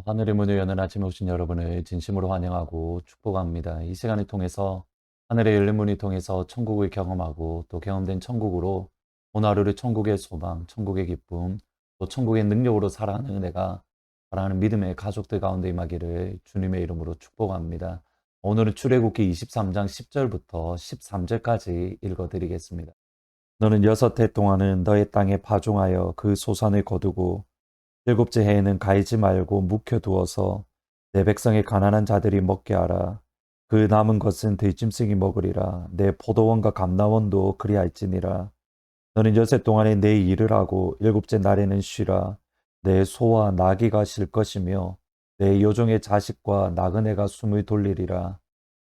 하늘의 문을 여는 아침에 오신 여러분을 진심으로 환영하고 축복합니다. 이 시간을 통해서 하늘의 열린 문을 통해서 천국을 경험하고 또 경험된 천국으로 오늘 하루를 천국의 소망, 천국의 기쁨, 또 천국의 능력으로 살아가는 은혜가 사랑하는 믿음의 가족들 가운데 임하기를 주님의 이름으로 축복합니다. 오늘은 출애굽기 23장 10절부터 13절까지 읽어드리겠습니다. 너는 6해 동안은 너의 땅에 파종하여 그 소산을 거두고 7째 해에는 갈지 말고 묵혀두어서 내 백성의 가난한 자들이 먹게 하라. 그 남은 것은 들짐승이 먹으리라. 내 포도원과 감나원도 그리할지니라. 너는 6해 동안에 내 일을 하고 7째 날에는 쉬라. 내 소와 나귀가 쉴 것이며 내 요종의 자식과 나그네가 숨을 돌리리라.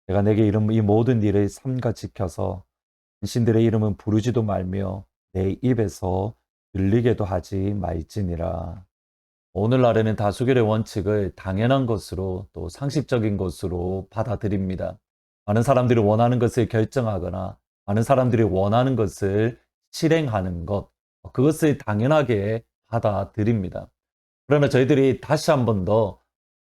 내가 내게 이름 이 모든 일을 삼가 지켜서 신들의 이름은 부르지도 말며 내 입에서 들리게도 하지 말지니라. 오늘날에는 다수결의 원칙을 당연한 것으로 또 상식적인 것으로 받아들입니다. 많은 사람들이 원하는 것을 결정하거나 많은 사람들이 원하는 것을 실행하는 것, 그것을 당연하게 받아들입니다. 그러나 저희들이 다시 한 번 더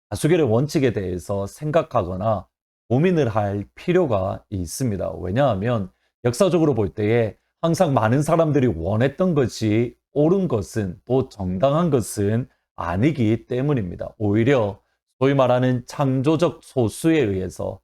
다수결의 원칙에 대해서 생각하거나 고민을 할 필요가 있습니다. 왜냐하면 역사적으로 볼 때에 항상 많은 사람들이 원했던 것이 옳은 것은 또 정당한 것은 아니기 때문입니다. 오히려 소위 말하는 창조적 소수에 의해서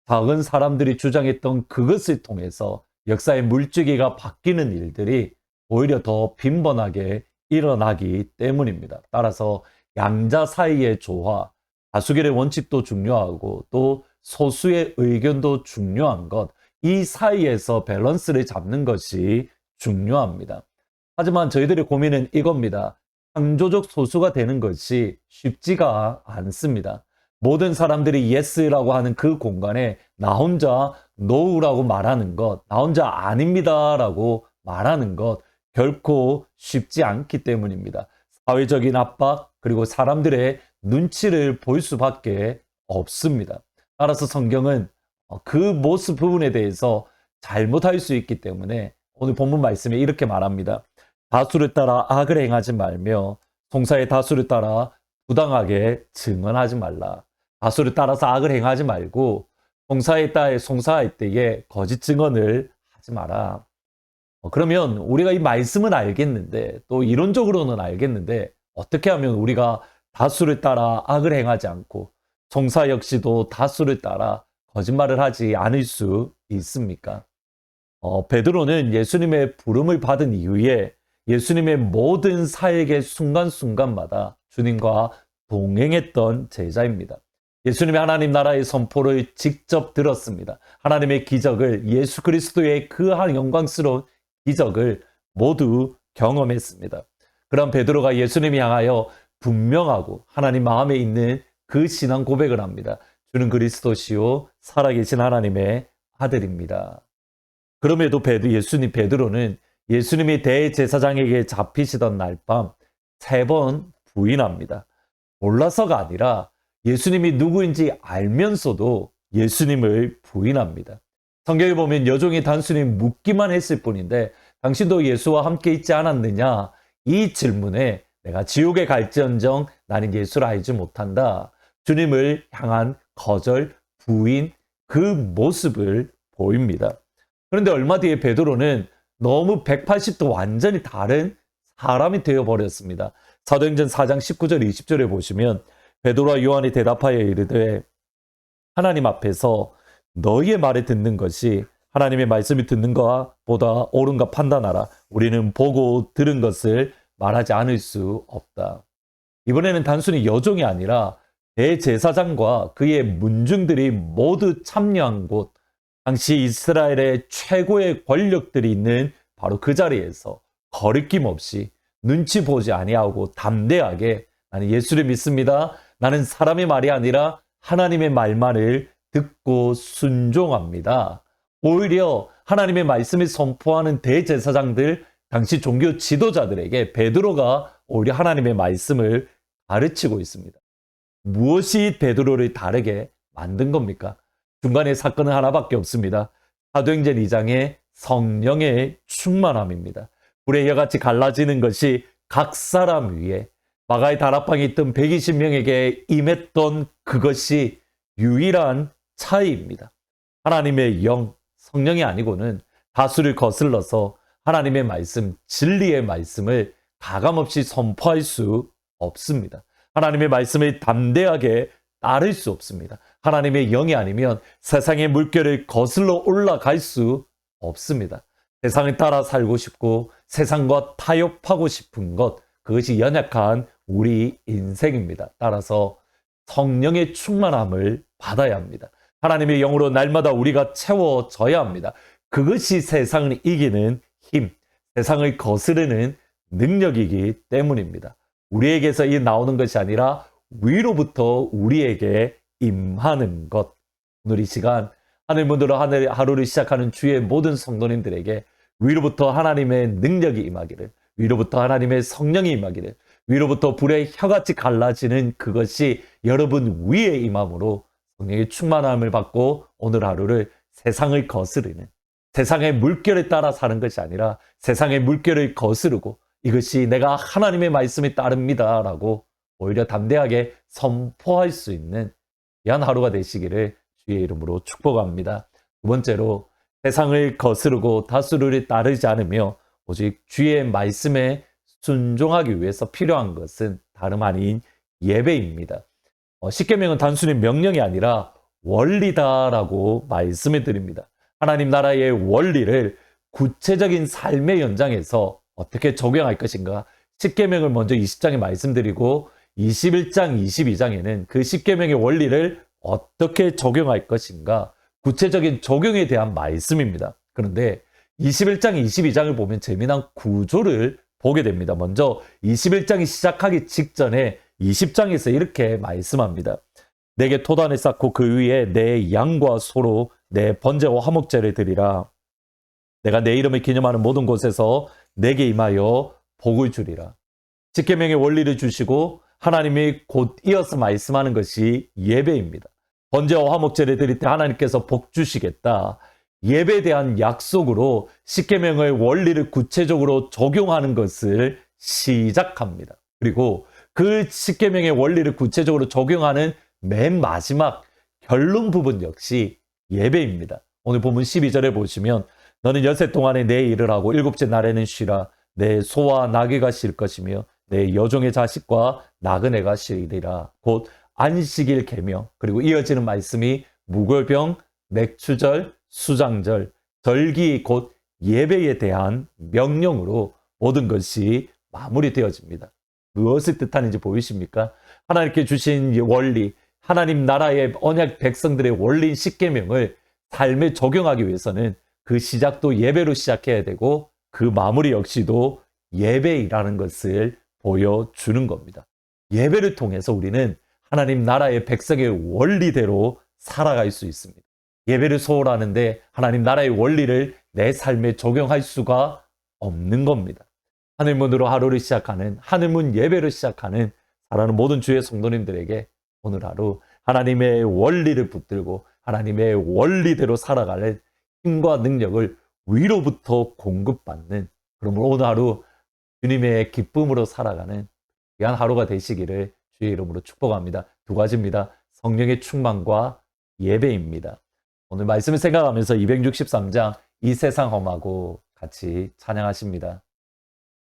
작은 사람들이 주장했던 그것을 통해서 역사의 물줄기가 바뀌는 일들이 오히려 더 빈번하게 일어나기 때문입니다. 따라서 양자 사이의 조화, 다수결의 원칙도 중요하고 또 소수의 의견도 중요한 것, 이 사이에서 밸런스를 잡는 것이 중요합니다. 하지만 저희들의 고민은 이겁니다. 창조적 소수가 되는 것이 쉽지가 않습니다. 모든 사람들이 yes라고 하는 그 공간에 나 혼자 no라고 말하는 것, 나 혼자 아닙니다라고 말하는 것 결코 쉽지 않기 때문입니다. 사회적인 압박 그리고 사람들의 눈치를 볼 수밖에 없습니다. 따라서 성경은 그 모습 부분에 대해서 잘못할 수 있기 때문에 오늘 본문 말씀에 이렇게 말합니다. 다수를 따라 악을 행하지 말며 송사의 다수를 따라 부당하게 증언하지 말라. 다수를 따라서 악을 행하지 말고 송사할 때에 거짓 증언을 하지 마라. 그러면 우리가 이 말씀은 알겠는데 또 이론적으로는 알겠는데 어떻게 하면 우리가 다수를 따라 악을 행하지 않고 송사 역시도 다수를 따라 거짓말을 하지 않을 수 있습니까? 베드로는 예수님의 부름을 받은 이후에 예수님의 모든 사역의 순간순간마다 주님과 동행했던 제자입니다. 예수님의 하나님 나라의 선포를 직접 들었습니다. 하나님의 기적을 예수 그리스도의 그 영광스러운 기적을 모두 경험했습니다. 그런 베드로가 예수님을 향하여 분명하고 하나님 마음에 있는 그 신앙 고백을 합니다. 주는 그리스도시요 살아계신 하나님의 아들입니다. 그럼에도 베드로는 예수님이 대제사장에게 잡히시던 날 밤 3번 부인합니다. 몰라서가 아니라 예수님이 누구인지 알면서도 예수님을 부인합니다. 성경에 보면 여종이 단순히 묻기만 했을 뿐인데 당신도 예수와 함께 있지 않았느냐? 이 질문에 내가 지옥에 갈지언정 나는 예수를 알지 못한다. 주님을 향한 거절, 부인, 그 모습을 보입니다. 그런데 얼마 뒤에 베드로는 너무 180도 완전히 다른 사람이 되어버렸습니다. 사도행전 4장 19절 20절에 보시면 베드로와 요한이 대답하여 이르되 하나님 앞에서 너희의 말을 듣는 것이 하나님의 말씀을 듣는 것보다 옳은가 판단하라. 우리는 보고 들은 것을 말하지 않을 수 없다. 이번에는 단순히 여종이 아니라 대제사장과 그의 문중들이 모두 참여한 곳, 당시 이스라엘의 최고의 권력들이 있는 바로 그 자리에서 거리낌 없이 눈치 보지 아니하고 담대하게 나는 예수를 믿습니다. 나는 사람의 말이 아니라 하나님의 말만을 듣고 순종합니다. 오히려 하나님의 말씀을 선포하는 대제사장들, 당시 종교 지도자들에게 베드로가 오히려 하나님의 말씀을 가르치고 있습니다. 무엇이 베드로를 다르게 만든 겁니까? 중간에 사건은 하나밖에 없습니다. 사도행전 2장의 성령의 충만함입니다. 불의 여같이 갈라지는 것이 각 사람 위에 마가의 다락방에 있던 120명에게 임했던 그것이 유일한 차이입니다. 하나님의 영, 성령이 아니고는 다수를 거슬러서 하나님의 말씀, 진리의 말씀을 가감없이 선포할 수 없습니다. 하나님의 말씀을 담대하게 따를 수 없습니다. 하나님의 영이 아니면 세상의 물결을 거슬러 올라갈 수 없습니다. 세상을 따라 살고 싶고 세상과 타협하고 싶은 것, 그것이 연약한 우리 인생입니다. 따라서 성령의 충만함을 받아야 합니다. 하나님의 영으로 날마다 우리가 채워져야 합니다. 그것이 세상을 이기는 힘, 세상을 거스르는 능력이기 때문입니다. 우리에게서 이 나오는 것이 아니라 위로부터 우리에게 임하는 것. 오늘 이 시간 하늘 문으로 하루를 시작하는 주의 모든 성도님들에게 위로부터 하나님의 능력이 임하기를, 위로부터 하나님의 성령이 임하기를, 위로부터 불의 혀같이 갈라지는 그것이 여러분 위에 임함으로 성령의 충만함을 받고 오늘 하루를 세상을 거스르는, 세상의 물결에 따라 사는 것이 아니라 세상의 물결을 거스르고 이것이 내가 하나님의 말씀에 따릅니다 라고 오히려 담대하게 선포할 수 있는 귀한 하루가 되시기를 주의 이름으로 축복합니다. 두 번째로, 세상을 거스르고 다수를 따르지 않으며 오직 주의 말씀에 순종하기 위해서 필요한 것은 다름 아닌 예배입니다. 십계명은 단순히 명령이 아니라 원리다라고 말씀을 드립니다. 하나님 나라의 원리를 구체적인 삶의 연장에서 어떻게 적용할 것인가, 십계명을 먼저 20장에 말씀드리고 21장, 22장에는 그 십계명의 원리를 어떻게 적용할 것인가, 구체적인 적용에 대한 말씀입니다. 그런데 21장, 22장을 보면 재미난 구조를 보게 됩니다. 먼저 21장이 시작하기 직전에 20장에서 이렇게 말씀합니다. 내게 토단을 쌓고 그 위에 내 양과 소로 내 번제와 화목제를 드리라. 내가 내 이름을 기념하는 모든 곳에서 내게 임하여 복을 주리라. 십계명의 원리를 주시고 하나님이 곧 이어서 말씀하는 것이 예배입니다. 번제와 화목제를 드릴 때 하나님께서 복 주시겠다. 예배에 대한 약속으로 십계명의 원리를 구체적으로 적용하는 것을 시작합니다. 그리고 그 십계명의 원리를 구체적으로 적용하는 맨 마지막 결론 부분 역시 예배입니다. 오늘 본문 12절에 보시면 너는 엿새 동안에 내 일을 하고 일곱째 날에는 쉬라. 내 소와 나귀가 쉴 것이며 내 여종의 자식과 나그네가 쉬리라. 곧 안식일 계명, 그리고 이어지는 말씀이 무교병, 맥추절, 수장절, 절기 곧 예배에 대한 명령으로 모든 것이 마무리되어집니다. 무엇을 뜻하는지 보이십니까? 하나님께 주신 원리, 하나님 나라의 언약 백성들의 원리인 십계명을 삶에 적용하기 위해서는 그 시작도 예배로 시작해야 되고 그 마무리 역시도 예배이라는 것을 보여주는 겁니다. 예배를 통해서 우리는 하나님 나라의 백성의 원리대로 살아갈 수 있습니다. 예배를 소홀하는데 하나님 나라의 원리를 내 삶에 적용할 수가 없는 겁니다. 하늘문으로 하루를 시작하는, 하늘문 예배를 시작하는 사랑하는 모든 주의 성도님들에게 오늘 하루 하나님의 원리를 붙들고 하나님의 원리대로 살아가는 힘과 능력을 위로부터 공급받는, 그러므로 오늘 하루 주님의 기쁨으로 살아가는 귀한 하루가 되시기를 주의 이름으로 축복합니다. 두 가지입니다. 성령의 충만과 예배입니다. 오늘 말씀을 생각하면서 263장 이 세상 험하고 같이 찬양하십니다.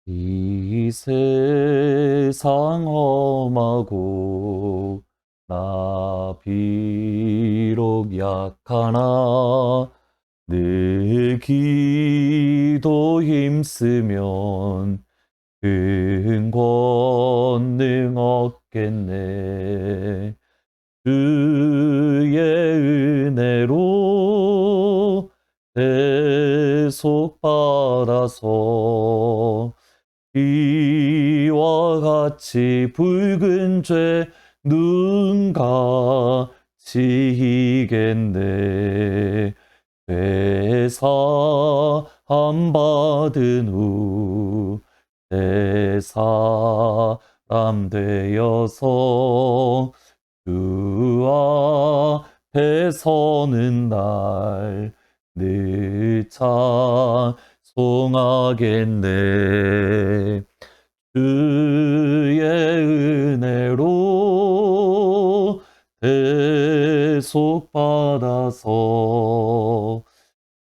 이 세상 험하고 나 비록 약하나 내 기도 힘쓰면 큰 권능 얻겠네. 주의 은혜로 대속받아서 이와 같이 붉은 죄 눈같이 이겠네. 회사함 받은 후 대사람 되어서 주 앞에 서는 날 늘 찬송하겠네. 주의 은혜로 대속받아서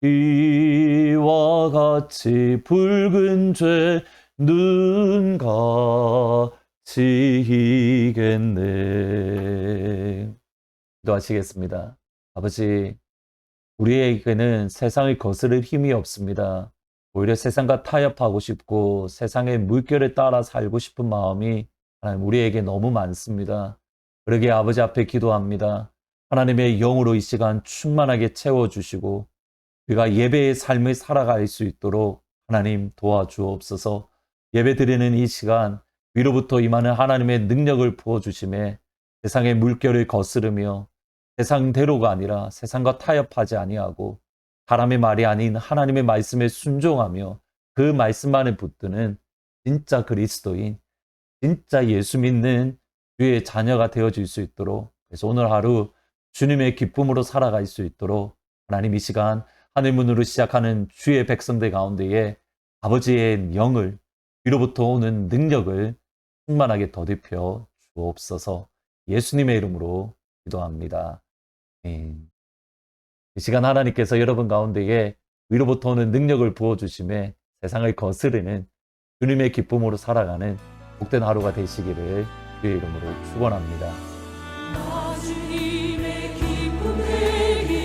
이와 같이 붉은 죄 눈같이 이겠네. 기도하시겠습니다. 아버지, 우리에게는 세상을 거스를 힘이 없습니다. 오히려 세상과 타협하고 싶고 세상의 물결에 따라 살고 싶은 마음이 하나님 우리에게 너무 많습니다. 그러기에 아버지 앞에 기도합니다. 하나님의 영으로 이 시간 충만하게 채워주시고 우리가 예배의 삶을 살아갈 수 있도록 하나님 도와주옵소서. 예배드리는 이 시간 위로부터 임하는 하나님의 능력을 부어주심에 세상의 물결을 거스르며 세상대로가 아니라 세상과 타협하지 아니하고 사람의 말이 아닌 하나님의 말씀에 순종하며 그 말씀만을 붙드는 진짜 그리스도인, 진짜 예수 믿는 주의 자녀가 되어질 수 있도록, 그래서 오늘 하루 주님의 기쁨으로 살아갈 수 있도록 하나님 이 시간 하늘문으로 시작하는 주의 백성들 가운데에 아버지의 영을, 위로부터 오는 능력을 충만하게 더딥혀 주옵소서. 예수님의 이름으로 기도합니다. 아멘. 이 시간 하나님께서 여러분 가운데에 위로부터 오는 능력을 부어주심에 세상을 거스르는 주님의 기쁨으로 살아가는 복된 하루가 되시기를 주의 이름으로 축원합니다. 주님의 기쁨 되기